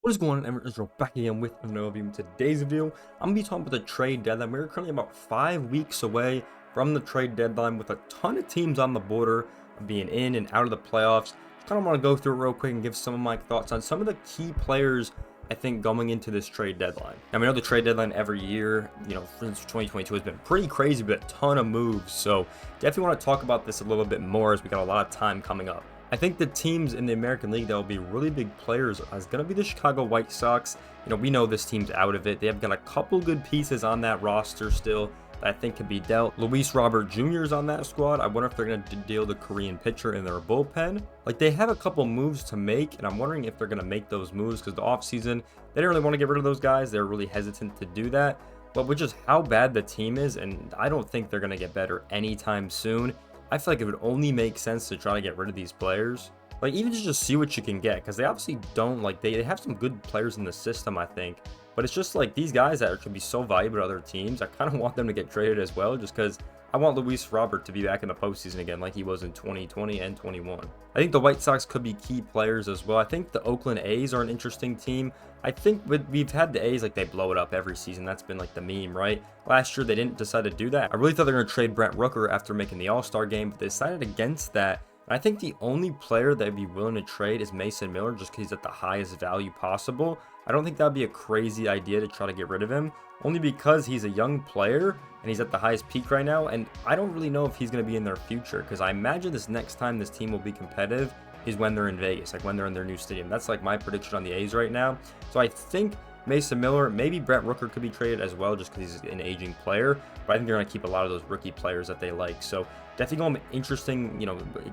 What is going on, everyone? Israel back again with another video. In today's video, I'm going to be talking about the trade deadline. We're currently about 5 weeks away from the trade deadline with a ton of teams on the border of being in and out of the playoffs. Just kind of want to go through it real quick and give some of my thoughts on some of the key players I think going into this trade deadline. Now, we know the trade deadline every year, since 2022 has been pretty crazy, but a ton of moves. So definitely want to talk about this a little bit more as we got a lot of time coming up. I think the teams in the American League that will be really big players is going to be the Chicago White Sox. We know this team's out of it. They have got a couple good pieces on that roster still that I think can be dealt. Luis Robert Jr. is on that squad. I wonder if they're going to deal the Korean pitcher in their bullpen. They have a couple moves to make, and I'm wondering if they're going to make those moves because the offseason, they didn't really want to get rid of those guys. They're really hesitant to do that. But with just how bad the team is, and I don't think they're going to get better anytime soon, I feel like it would only make sense to try to get rid of these players. Even to just see what you can get, because they obviously don't, they have some good players in the system, I think. But it's just these guys that could be so valuable to other teams. I kind of want them to get traded as well, just because I want Luis Robert to be back in the postseason again like he was in 2020 and 21. I think the White Sox could be key players as well. I think the Oakland A's are an interesting team. I think we've had the A's, they blow it up every season. That's been the meme, right? Last year, they didn't decide to do that. I really thought they were going to trade Brent Rooker after making the All-Star game, but they decided against that. And I think the only player they'd be willing to trade is Mason Miller, just because he's at the highest value possible. I don't think that'd be a crazy idea to try to get rid of him, only because he's a young player and he's at the highest peak right now. And I don't really know if he's going to be in their future, because I imagine this next time this team will be competitive is when they're in Vegas, when they're in their new stadium. That's my prediction on the A's right now. So I think Mason Miller, maybe Brent Rooker could be traded as well, just because he's an aging player. But I think they're going to keep a lot of those rookie players that they like. So definitely going to be interesting.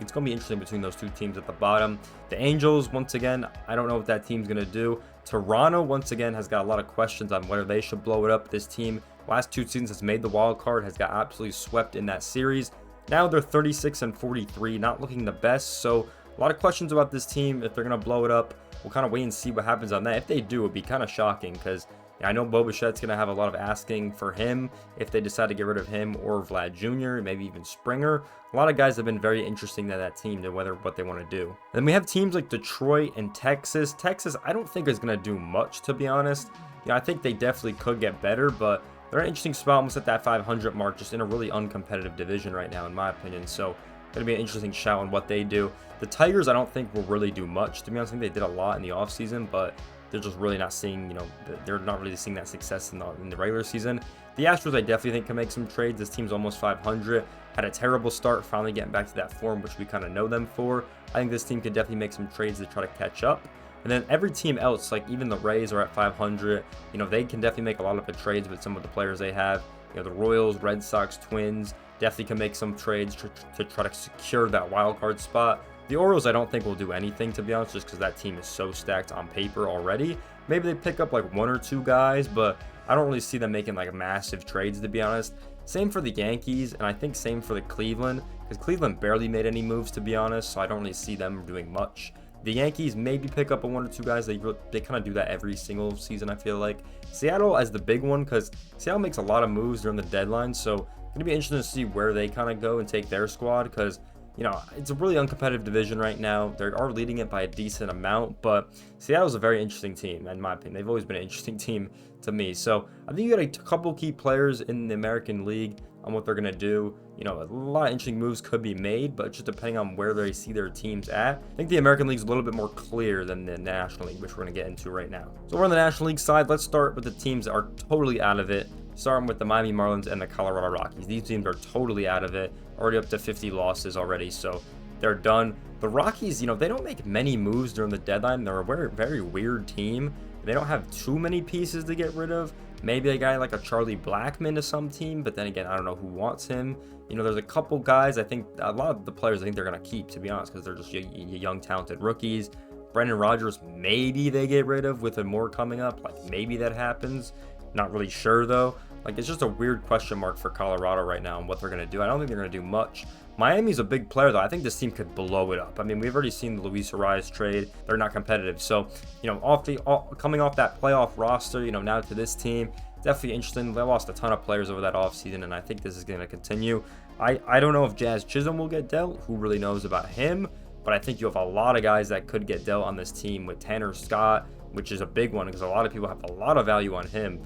It's going to be interesting between those two teams at the bottom. The Angels, once again, I don't know what that team's going to do. Toronto, once again, has got a lot of questions on whether they should blow it up. This team, last 2 seasons, has made the wild card, has got absolutely swept in that series. Now they're 36-43, not looking the best. So a lot of questions about this team, if they're going to blow it up. We'll kind of wait and see what happens on that. If they do, it'd be kind of shocking, because I know Bo Bichette's going to have a lot of asking for him if they decide to get rid of him, or Vlad Jr., maybe even Springer. A lot of guys have been very interesting to that team, to what they want to do. And then we have teams like Detroit and Texas. Texas, I don't think is going to do much, to be honest. I think they definitely could get better, but they're in an interesting spot, almost at that 500 mark, just in a really uncompetitive division right now, in my opinion. So going to be an interesting shout on what they do. The Tigers, I don't think will really do much, to be honest. I think they did a lot in the offseason, but they're just really not seeing, they're not really seeing that success in the regular season. The Astros, I definitely think, can make some trades. This team's almost 500. Had a terrible start, finally getting back to that form, which we kind of know them for. I think this team could definitely make some trades to try to catch up. And then every team else, even the Rays are at 500. They can definitely make a lot of the trades with some of the players they have. The Royals, Red Sox, Twins definitely can make some trades to try to secure that wild card spot. The Orioles, I don't think will do anything, to be honest, just because that team is so stacked on paper already. Maybe they pick up 1 or 2 guys, but I don't really see them making massive trades, to be honest. Same for the Yankees, and I think same for the Cleveland, because Cleveland barely made any moves, to be honest, so I don't really see them doing much. The Yankees maybe pick up 1 or 2 guys. They kind of do that every single season, I feel like. Seattle as the big one, because Seattle makes a lot of moves during the deadline, so it's going to be interesting to see where they kind of go and take their squad, because it's a really uncompetitive division right now. They are leading it by a decent amount, but Seattle's a very interesting team, in my opinion. They've always been an interesting team to me. So I think you got a couple key players in the American League on what they're going to do. A lot of interesting moves could be made, but just depending on where they see their teams at. I think the American League's a little bit more clear than the National League, which we're going to get into right now. So we're on the National League side. Let's start with the teams that are totally out of it. Starting with the Miami Marlins and the Colorado Rockies. These teams are totally out of it. Already up to 50 losses already, so they're done. The Rockies, they don't make many moves during the deadline. They're a very, very weird team. They don't have too many pieces to get rid of. Maybe a guy like a Charlie Blackmon to some team, but then again, I don't know who wants him. There's a couple guys, I think a lot of the players I think they're going to keep, to be honest, because they're just young, talented rookies. Brendan Rodgers, maybe they get rid of with more coming up. Maybe that happens. Not really sure, though. It's just a weird question mark for Colorado right now and what they're going to do. I don't think they're going to do much. Miami's a big player, though. I think this team could blow it up. I mean, we've already seen the Luis Arias trade. They're not competitive. So, coming off that playoff roster, now to this team, definitely interesting. They lost a ton of players over that offseason, and I think this is going to continue. I don't know if Jazz Chisholm will get dealt. Who really knows about him? But I think you have a lot of guys that could get dealt on this team with Tanner Scott, which is a big one because a lot of people have a lot of value on him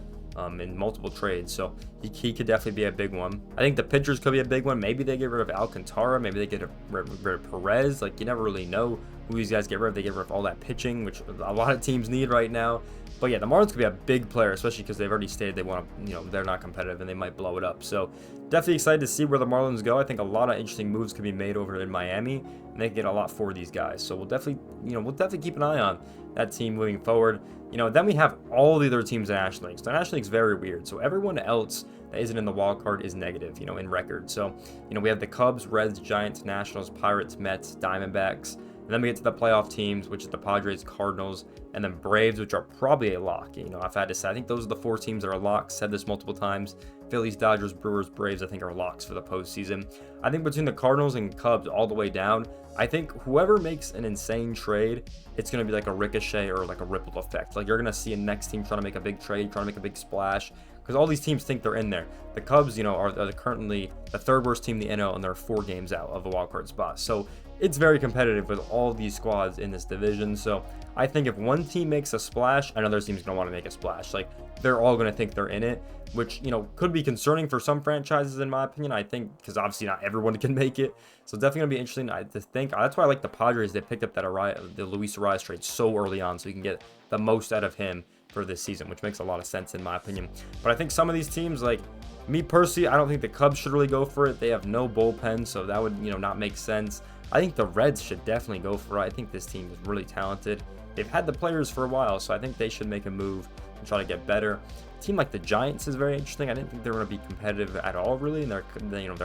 in multiple trades. So he could definitely be a big one. I think the pitchers could be a big one. Maybe they get rid of Alcantara. Maybe they get rid of Perez. Like, you never really know who these guys get rid of. They get rid of all that pitching, which a lot of teams need right now. But yeah, the Marlins could be a big player, especially because they've already stated they want to, they're not competitive and they might blow it up. So definitely excited to see where the Marlins go. I think a lot of interesting moves could be made over in Miami, and they can get a lot for these guys. So we'll definitely keep an eye on that team moving forward. Then we have all the other teams in the National League. So the National League's very weird. So everyone else that isn't in the wild card is negative, in record. So, we have the Cubs, Reds, Giants, Nationals, Pirates, Mets, Diamondbacks. And then we get to the playoff teams, which is the Padres, Cardinals, and then Braves, which are probably a lock. I've had to say, I think those are the 4 teams that are locks. Said this multiple times. Phillies, Dodgers, Brewers, Braves, I think are locks for the postseason. I think between the Cardinals and Cubs all the way down, I think whoever makes an insane trade, it's going to be like a ricochet or like a ripple effect. Like, you're going to see a next team trying to make a big trade, trying to make a big splash, because all these teams think they're in there. The Cubs, are currently the 3rd worst team in the NL, and they're 4 games out of the wild card spot. So it's very competitive with all these squads in this division. So I think if one team makes a splash, another team's going to want to make a splash. Like, they're all going to think they're in it, which, could be concerning for some franchises, in my opinion. I think, because obviously not everyone can make it. So definitely going to be interesting to think. That's why I like the Padres. They picked up the Luis Arias trade so early on, so you can get the most out of him for this season, which makes a lot of sense in my opinion. But I think some of these teams, like me personally, I don't think the Cubs should really go for it. They have no bullpen, so that would, not make sense. I think the Reds should definitely go for it. I think this team is really talented. They've had the players for a while, so I think they should make a move and try to get better. A team like the Giants is very interesting. I didn't think they were going to be competitive at all, really, and they're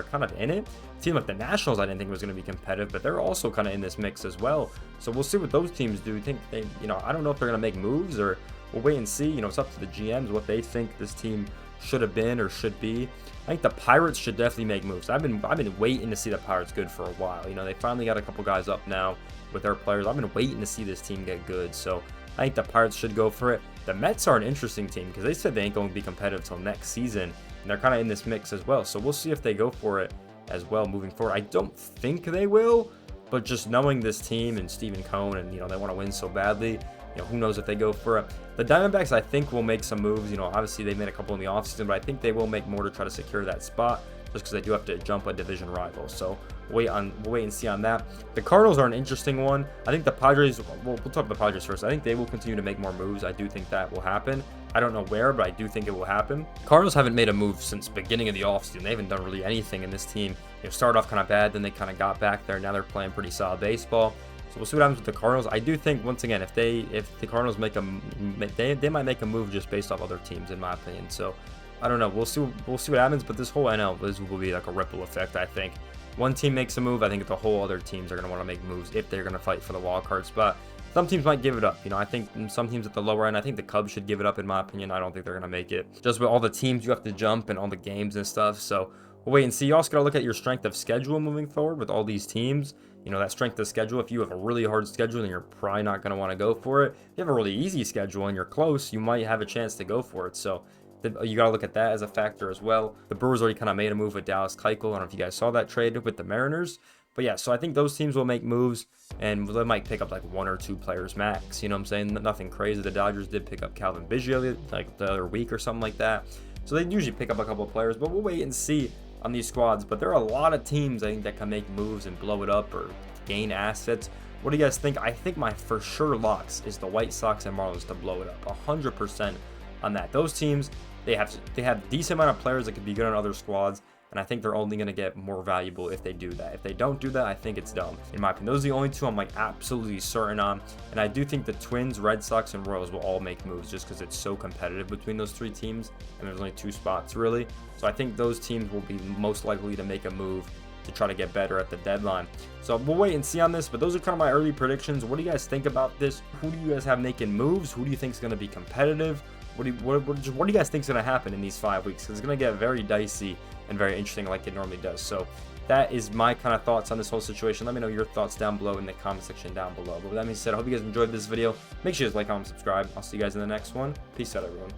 kind of in it. A team like the Nationals, I didn't think was going to be competitive, but they're also kind of in this mix as well. So we'll see what those teams do. Think they, I don't know if they're going to make moves, or we'll wait and see. It's up to the GMs what they think this team should have been or should be. I think the Pirates should definitely make moves. I've been waiting to see the Pirates good for a while. They finally got a couple guys up now with their players. I've been waiting to see this team get good. So I think the Pirates should go for it. The Mets are an interesting team because they said they ain't going to be competitive till next season, and they're kind of in this mix as well. So we'll see if they go for it as well moving forward. I don't think they will, but just knowing this team and Stephen Cohn, and they want to win so badly, who knows if they go for it. The Diamondbacks, I think, will make some moves. Obviously they made a couple in the offseason, but I think they will make more to try to secure that spot, just because they do have to jump a division rival. So we'll wait and see on that. The Cardinals are an interesting one. I think the Padres, we'll talk about the Padres first. I think they will continue to make more moves. I do think that will happen. I don't know where, but I do think it will happen. Cardinals haven't made a move since beginning of the offseason. They haven't done really anything in this team. Started off kind of bad, then they kind of got back there. Now they're playing pretty solid baseball. So we'll see what happens with the Cardinals. I do think, once again, if the Cardinals make they might make a move just based off other teams, in my opinion. So I don't know. We'll see what happens. But this whole NL, this will be like a ripple effect. I think one team makes a move, I think the whole other teams are going to want to make moves if they're going to fight for the wild card spot. Some teams might give it up. I think some teams at the lower end, I think the Cubs should give it up, in my opinion. I don't think they're going to make it. Just with all the teams you have to jump and all the games and stuff. So we'll wait and see. You also got to look at your strength of schedule moving forward with all these teams. That strength of schedule. If you have a really hard schedule, then you're probably not going to want to go for it. If you have a really easy schedule and you're close, you might have a chance to go for it. So you got to look at that as a factor as well. The Brewers already kind of made a move with Dallas Keuchel. I don't know if you guys saw that trade with the Mariners. But yeah, so I think those teams will make moves, and they might pick up like 1 or 2 players max. I'm saying? Nothing crazy. The Dodgers did pick up Calvin Biggio like the other week or something like that. So they usually pick up a couple of players, but we'll wait and see on these squads. But there are a lot of teams, I think, that can make moves and blow it up or gain assets. What do you guys think? I think my for sure locks is the White Sox and Marlins to blow it up 100% on that. Those teams, they have decent amount of players that could be good on other squads, and I think they're only going to get more valuable if they do that. If they don't do that, I think it's dumb, in my opinion. Those are the only 2 I'm like absolutely certain on, and I do think the Twins, Red Sox, and Royals will all make moves just because it's so competitive between those 3 teams, and there's only 2 spots really. So I think those teams will be most likely to make a move to try to get better at the deadline. So we'll wait and see on this, but those are kind of my early predictions. What do you guys think about this? Who do you guys have making moves? Who do you think is going to be competitive? What do you guys think is going to happen in these 5 weeks? It's going to get very dicey and very interesting like it normally does. So that is my kind of thoughts on this whole situation. Let me know your thoughts down below in the comment section down below. But with that being said, I hope you guys enjoyed this video. Make sure you guys like, comment, subscribe. I'll see you guys in the next one. Peace out, everyone.